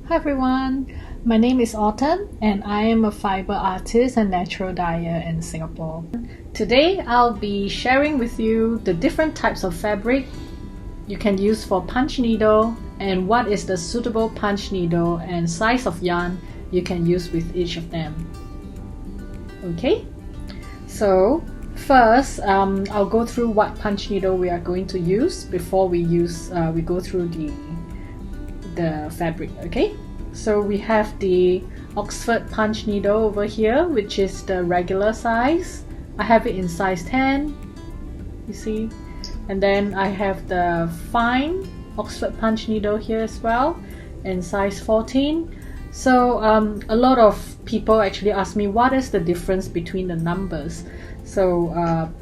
Hi everyone, my name is Autumn and I am a fiber artist and natural dyer in Singapore. Today I'll be sharing with you the different types of fabric you can use for punch needle and what is the suitable punch needle and size of yarn you can use with each of them. Okay, so first I'll go through what punch needle we are going to use before we go through the fabric. Okay, so we have the Oxford punch needle over here, which is the regular size. I have it in size 10, you see, and then I have the fine Oxford punch needle here as well in size 14. So a lot of people actually ask me what is the difference between the numbers. So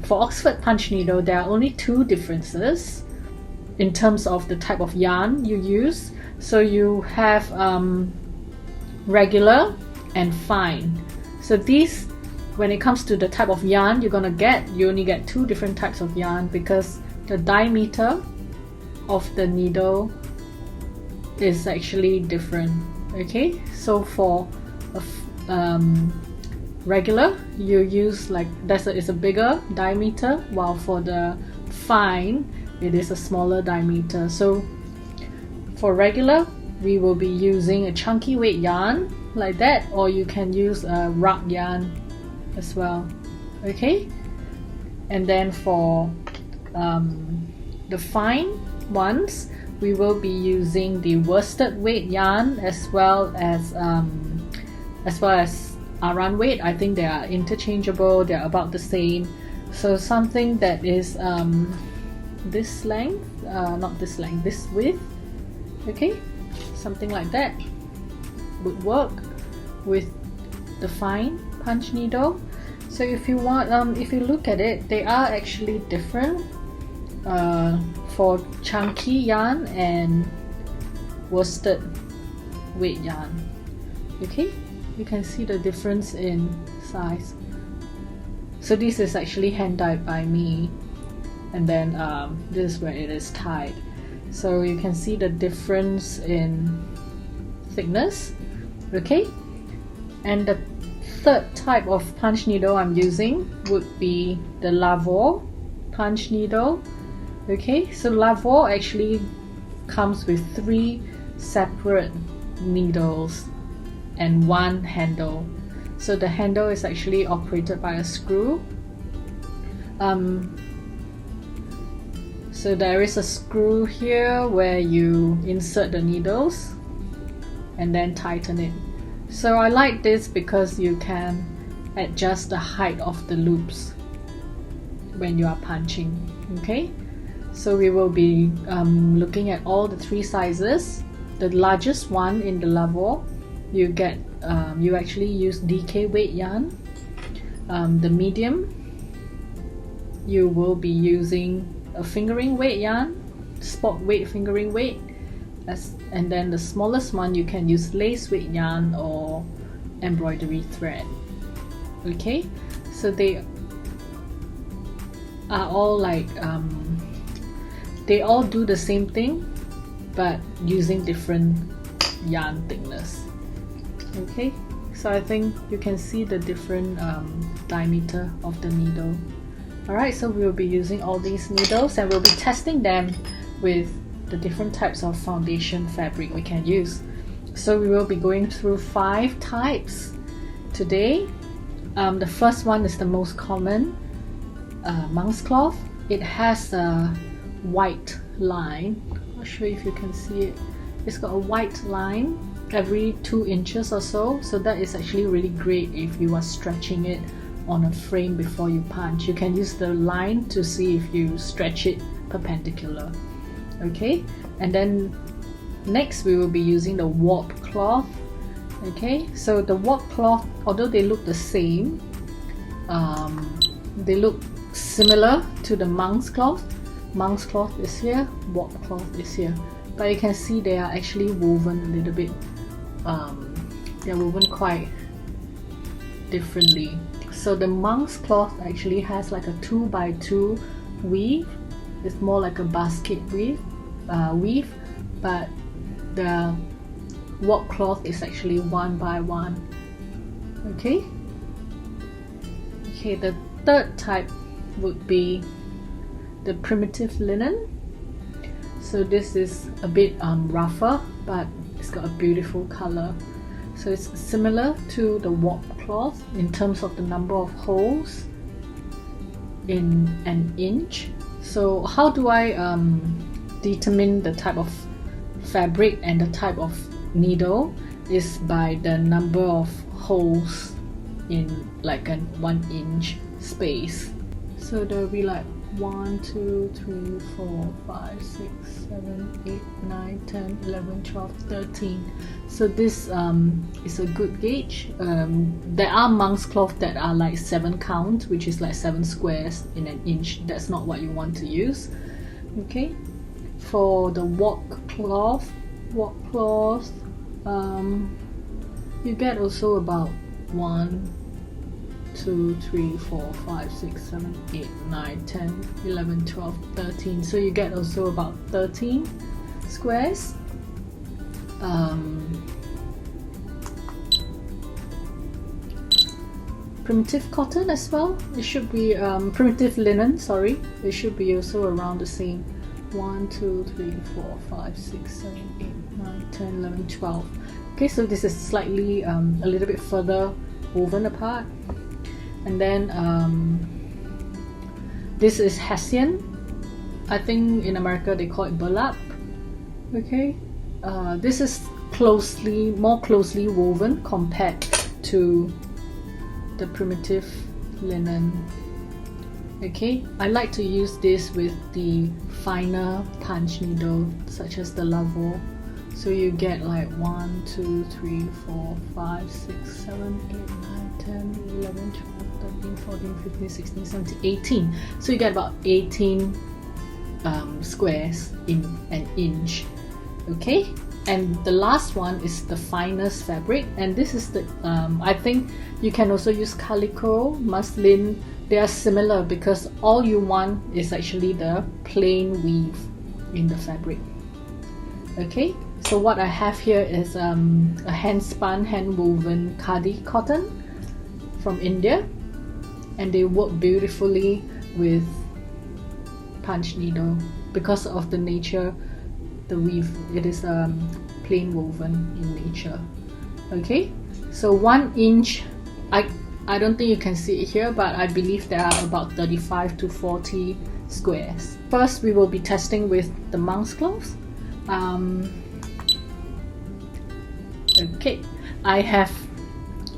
for Oxford punch needle, there are only two differences in terms of the type of yarn you use. So you have regular and fine. So these, when it comes to the type of yarn you only get two different types of yarn because the diameter of the needle is actually different. Okay, so for regular you use it's a bigger diameter, while for the fine it is a smaller diameter. So for regular we will be using a chunky weight yarn like that, or you can use a rug yarn as well. Okay, and then for the fine ones we will be using the worsted weight yarn as well as aran weight. I think they are interchangeable, they are about the same. So something that is this length, not this length, this width, okay, something like that would work with the fine punch needle. So if you want, if you look at it, they are actually different for chunky yarn and worsted weight yarn. Okay, you can see the difference in size. So this is actually hand dyed by me, and then this is where it is tied. So you can see the difference in thickness. Okay, and the third type of punch needle I'm using would be the Lavor punch needle. Okay, so Lavor actually comes with 3 separate needles and 1 handle. So the handle is actually operated by a screw. So there is a screw here where you insert the needles and then tighten it. So I like this because you can adjust the height of the loops when you are punching. Okay, so we will be looking at all the 3 sizes. The largest one in the Lavor, you get you actually use DK weight yarn. The medium, you will be using a fingering weight yarn, spot weight fingering weight, and then the smallest one you can use lace weight yarn or embroidery thread. Okay, so they are all they all do the same thing but using different yarn thickness. Okay, so I think you can see the different diameter of the needle. Alright, so we will be using all these needles and we'll be testing them with the different types of foundation fabric we can use. So we will be going through 5 types today. The first one is the most common, monk's cloth. It has a white line. I'll show you if you can see it. It's got a white line every 2 inches or so. So that is actually really great if you are stretching it on a frame before you punch. You can use the line to see if you stretch it perpendicular. Okay, and then next we will be using the warp cloth. Okay, so the warp cloth, although they look the same, they look similar to the monk's cloth. Monk's cloth is here, warp cloth is here, but you can see they are actually woven a little bit, they're woven quite differently. So the monk's cloth actually has like a 2x2 weave. It's more like a basket weave, but the warp cloth is actually 1 by 1. Okay. Okay, the third type would be the primitive linen. So this is a bit rougher, but it's got a beautiful color. So it's similar to the warp cloth in terms of the number of holes in an inch. So how do I determine the type of fabric and the type of needle? Is by the number of holes in like a 1 inch space. So there'll be like 1, 2, 3, 4, 5, 6, 7, 8, 9, 10, 11, 12, 13. So this is a good gauge. There are monk's cloth that are like 7 count, which is like 7 squares in an inch. That's not what you want to use. Okay. For the warp cloth, you get also about 1, 2, 3, 4, 5, 6, 7, 8, 9, 10, 11, 12, 13. So you get also about 13 squares. Primitive cotton as well. It should be primitive linen, sorry. It should be also around the same. 1, 2, 3, 4, 5, 6, 7, 8, 9, 10, 11, 12. Okay, so this is slightly a little bit further woven apart. And then this is hessian. I think in America they call it burlap. Okay, this is more closely woven compared to the primitive linen. Okay, I like to use this with the finer punch needle such as the Lavor. So you get like 1, 2, 3, 4, 5, 6, 7, 8, 9, 10, 11, 12, 13, 14, 15, 16, 17, 18. So you get about 18 squares in an inch. Okay, and the last one is the finest fabric, and this is the I think you can also use calico, muslin. They are similar because all you want is actually the plain weave in the fabric. Okay, so what I have here is a hand-spun, hand-woven khadi cotton from India, and they work beautifully with punch needle because of the nature, the weave. It is plain woven in nature. Okay, so 1 inch, I don't think you can see it here, but I believe there are about 35 to 40 squares. First, we will be testing with the monk's cloth. Okay, I have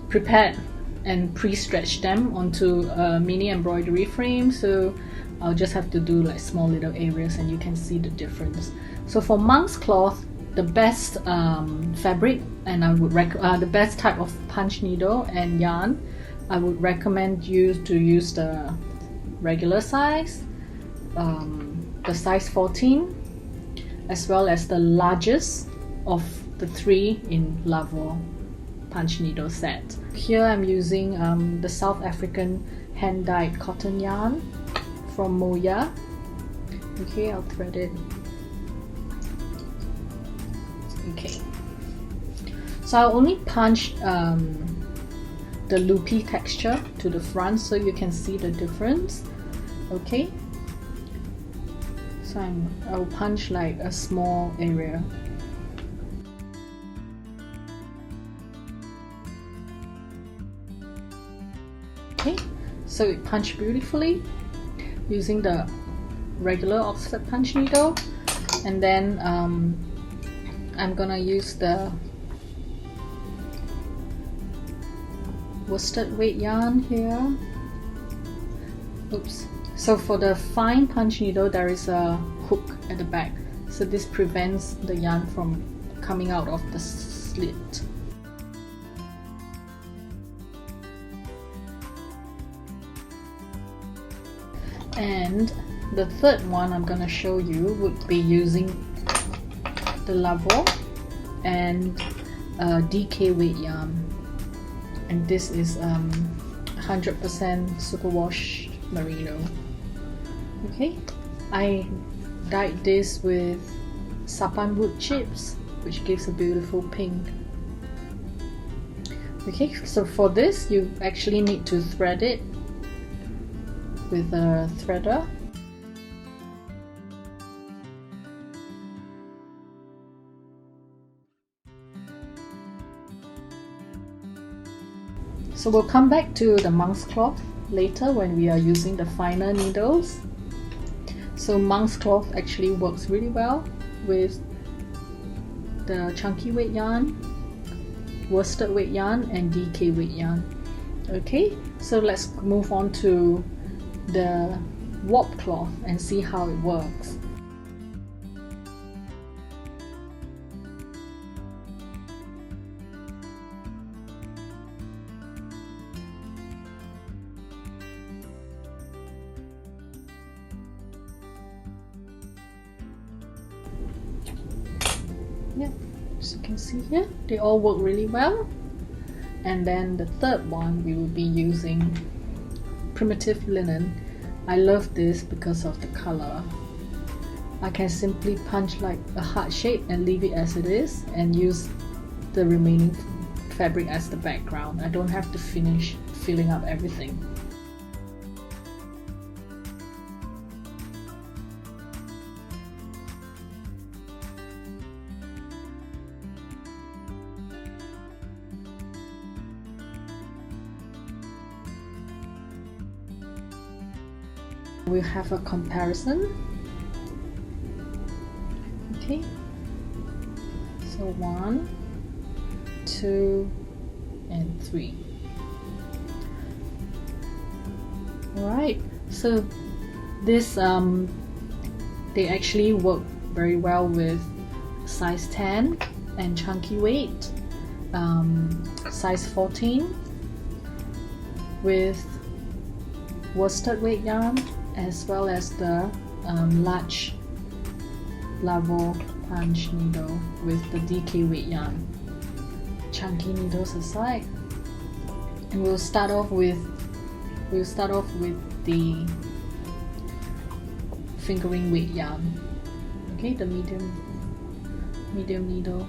prepared and pre-stretched them onto a mini embroidery frame, so I'll just have to do like small little areas and you can see the difference. So for monk's cloth, the best fabric, and I would the best type of punch needle and yarn, I would recommend you to use the regular size, the size 14, as well as the largest of the 3 in Lavor punch needle set. Here I'm using the South African hand-dyed cotton yarn from Moya. Okay, I'll thread it. Okay, so I'll only punch the loopy texture to the front so you can see the difference. Okay, so I'll punch like a small area. Okay, so it punched beautifully using the regular Oxford punch needle, and then I'm gonna use the worsted weight yarn here. Oops. So for the fine punch needle, there is a hook at the back, so this prevents the yarn from coming out of the slit. And the third one I'm gonna show you would be using the Lavor and DK weight yarn, and this is 100% superwash merino. Okay, I dyed this with sapan wood chips which gives a beautiful pink. Okay, so for this you actually need to thread it with a threader. So we'll come back to the monk's cloth later when we are using the finer needles. So monk's cloth actually works really well with the chunky weight yarn, worsted weight yarn and DK weight yarn. Okay, so let's move on to the warp cloth and see how it works. Yeah, as you can see here, they all work really well. And then the third one, we will be using primitive linen. I love this because of the color. I can simply punch like a heart shape and leave it as it is and use the remaining fabric as the background. I don't have to finish filling up everything. We have a comparison. Okay, so 1, 2, and 3. Alright, so this they actually work very well with size 10 and chunky weight, size 14 with worsted weight yarn, as well as the large Lavor punch needle with the DK weight yarn. Chunky needles aside, and we'll start off with the fingering weight yarn. Okay, the medium needle.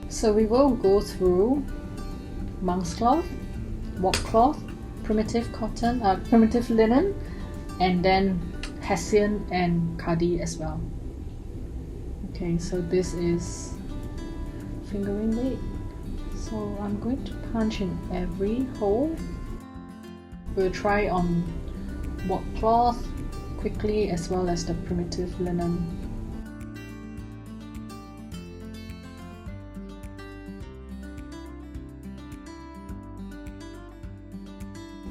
So we will go through monk's cloth, warp cloth, primitive cotton, primitive linen, and then hessian and khadi as well. Okay, so this is fingering weight. So I'm going to punch in every hole. We'll try on warp cloth quickly as well as the primitive linen.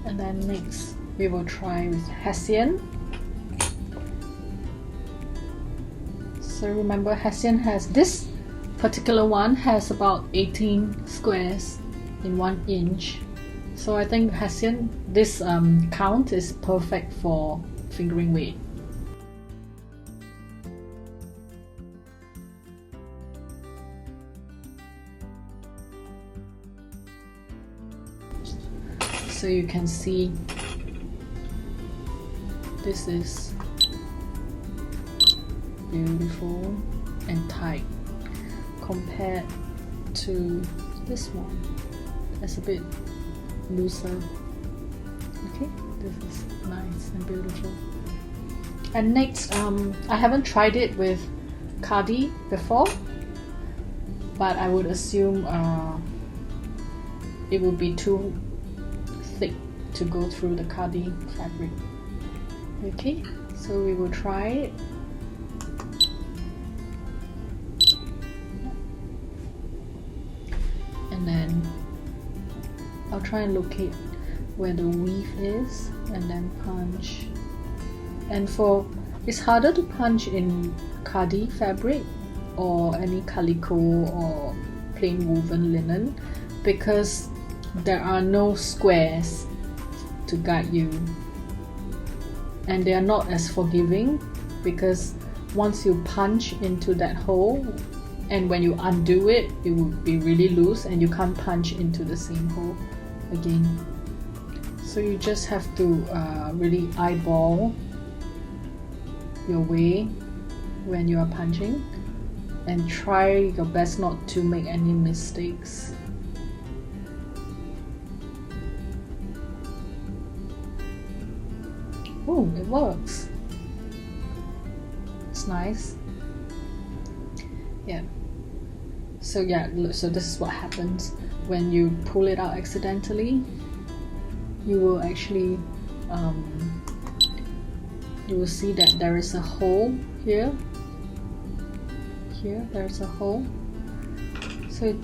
And then next we will try with hessian. So remember, hessian has this particular one has about 18 squares in 1 inch. So I think hessian, this count is perfect for fingering weight. So you can see this is beautiful and tight compared to this one. It's a bit looser. Okay, this is nice and beautiful. And next, I haven't tried it with khadi before, but I would assume it would be too thick to go through the khadi fabric. Okay, so we will try it. And then I'll try and locate where the weave is and then punch. And it's harder to punch in khadi fabric or any calico or plain woven linen because there are no squares to guide you, and they are not as forgiving because once you punch into that hole and when you undo it, it will be really loose and you can't punch into the same hole again. So you just have to really eyeball your way when you are punching, and try your best not to make any mistakes. Oh, it works. It's nice. Yeah. So yeah, so this is what happens when you pull it out accidentally. You will actually you will see that there is a hole here. Here there's a hole. So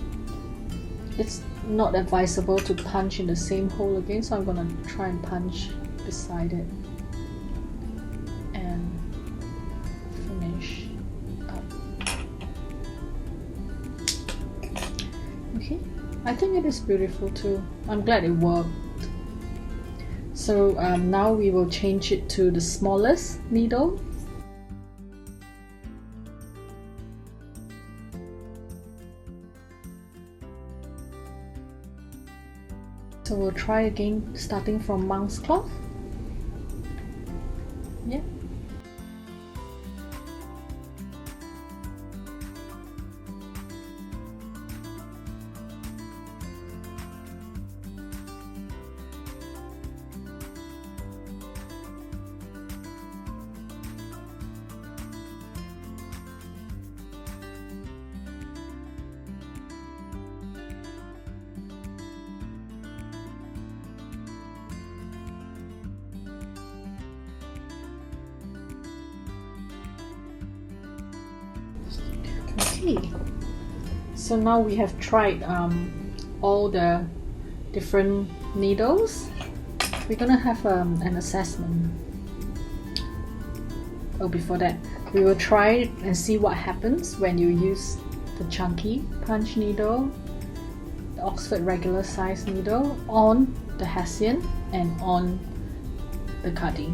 it's not advisable to punch in the same hole again, so I'm gonna try and punch beside it and finish up. Okay, I think it is beautiful too. I'm glad it worked. So now we will change it to the smallest needle. So we'll try again, starting from monk's cloth. Yeah. Okay, so now we have tried all the different needles. We're gonna have an assessment. Oh, before that, we will try and see what happens when you use the chunky punch needle, the Oxford regular size needle, on the hessian and on the khadi.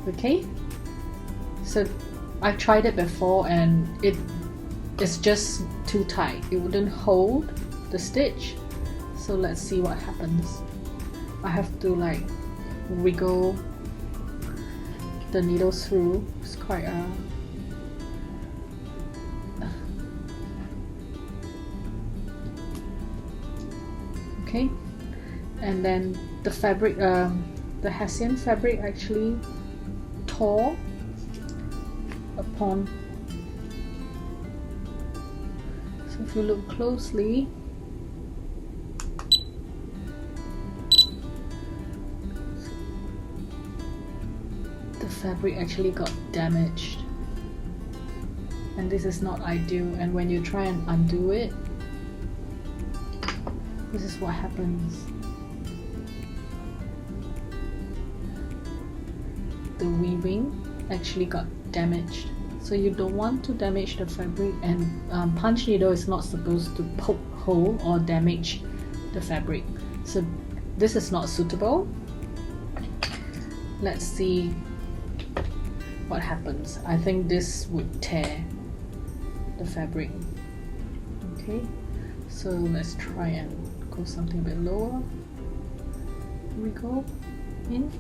Okay, so I tried it before and it's just too tight. It wouldn't hold the stitch. So let's see what happens. I have to like wiggle the needle through. It's quite okay. And then the fabric, the hessian fabric actually tore upon. So if you look closely, the fabric actually got damaged, and this is not ideal. And when you try and undo it, this is what happens. The weaving actually got damaged. So you don't want to damage the fabric, and punch needle is not supposed to poke hole or damage the fabric. So this is not suitable. Let's see what happens. I think this would tear the fabric. Okay, so let's try and go something a bit lower. Here we go in.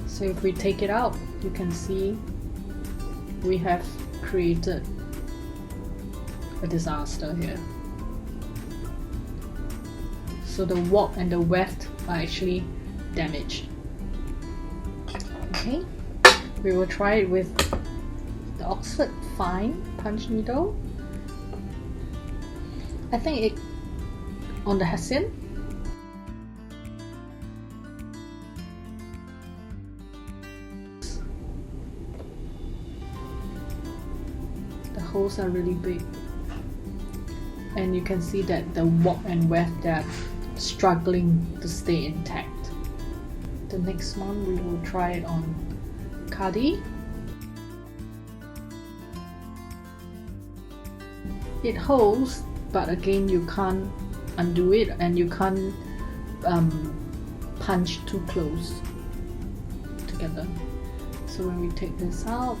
So if we take it out, you can see we have created a disaster here. So the warp and the weft are actually damaged. Okay, we will try it with the Oxford fine punch needle. I think it on the hessian. Holes are really big, and you can see that the warp and weft are struggling to stay intact. The next one we will try it on khadi. It holds, but again you can't undo it, and you can't punch too close together. So when we take this out,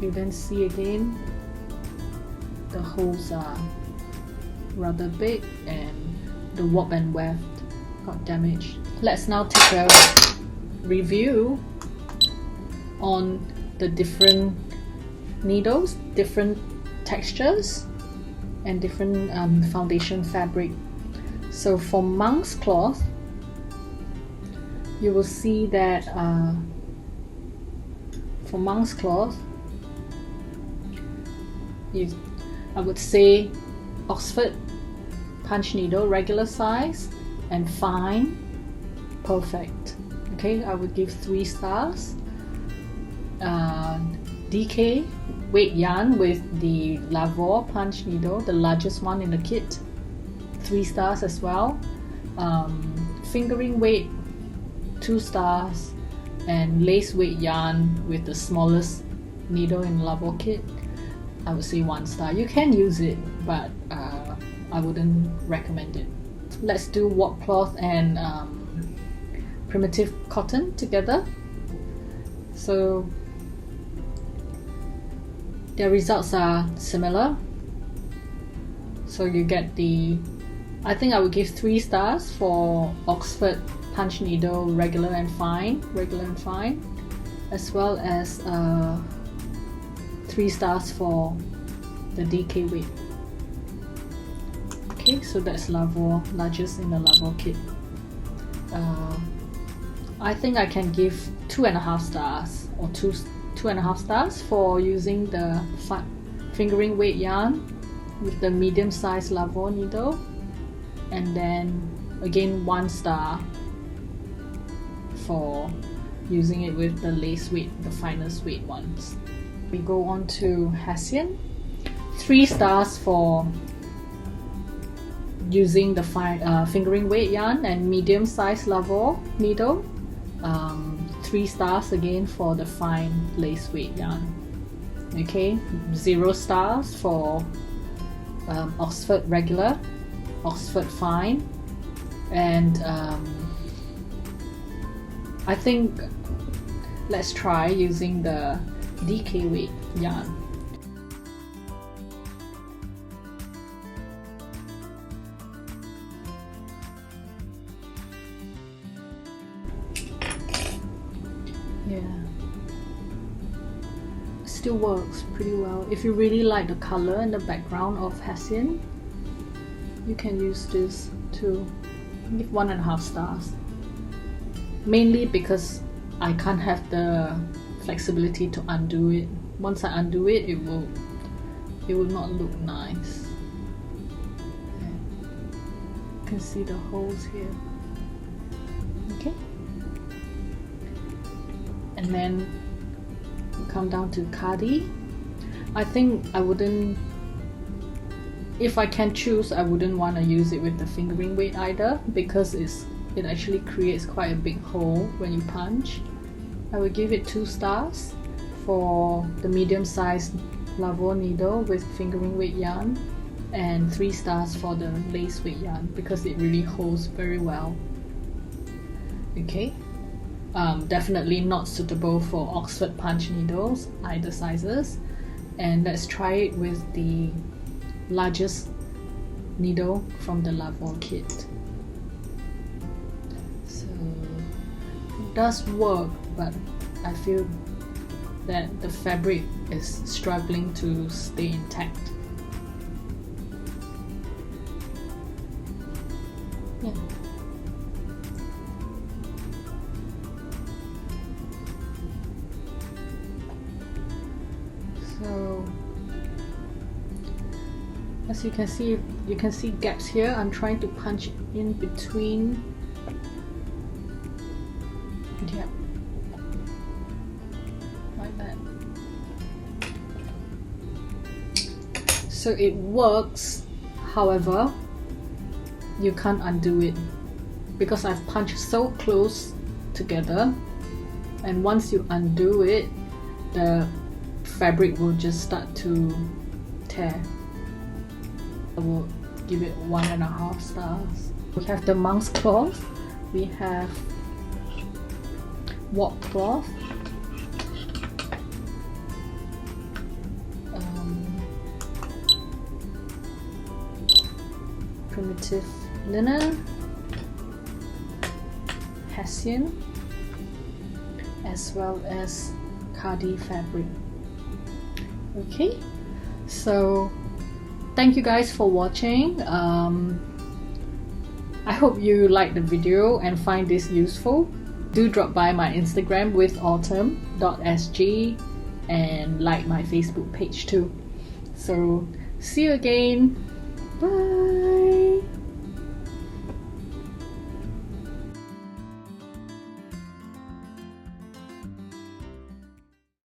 you then see again the holes are rather big and the warp and weft got damaged. Let's now take a review on the different needles, different textures, and different foundation fabric. So for monk's cloth, you will see that for monk's cloth, I would say Oxford punch needle, regular size and fine, perfect. Okay, I would give 3 stars. DK weight yarn with the Lavor punch needle, the largest one in the kit, 3 stars as well. Fingering weight, 2 stars, and lace weight yarn with the smallest needle in the Lavor kit, I would say 1 star. You can use it, but I wouldn't recommend it. Let's do warp cloth and primitive cotton together. So their results are similar. So you get the, I think I would give 3 stars for Oxford punch needle, regular and fine, as well as 3 stars for the DK weight. Okay, so that's Lavor, largest in the Lavor kit. I think I can give 2.5 stars or 2.5 stars for using the fingering weight yarn with the medium size Lavor needle, and then again 1 star for using it with the lace weight, the finest weight ones. We go on to hessian. 3 stars for using the fingering weight yarn and medium size Lavor needle. 3 stars again for the fine lace weight yarn. Okay, 0 stars for Oxford regular, Oxford fine, and I think let's try using the DK weight yarn. Yeah, still works pretty well. If you really like the color and the background of hessian, you can use this too. Give 1.5 stars. Mainly because I can't have the flexibility to undo it. Once I undo it, it will not look nice. You can see the holes here. Okay. And then we come down to khadi. I think I wouldn't, if I can choose, I wouldn't want to use it with the fingering weight either, because it actually creates quite a big hole when you punch. I would give it 2 stars for the medium sized Lavor needle with fingering weight yarn, and 3 stars for the lace weight yarn because it really holds very well. Okay. Definitely not suitable for Oxford punch needles, either sizes. And let's try it with the largest needle from the Lavor kit. So it does work, but I feel that the fabric is struggling to stay intact. Yeah. So as you can see gaps here. I'm trying to punch in between. Yeah, like that. So it works, however, you can't undo it because I've punched so close together, and once you undo it, the fabric will just start to tear. I will give it 1.5 stars. We have the monk's cloth, we have warp cloth, primitive linen, hessian, as well as khadi fabric. Okay, so thank you guys for watching. I hope you liked the video and find this useful. Do drop by my Instagram WithAutumn.sg and like my Facebook page too. So see you again. Bye.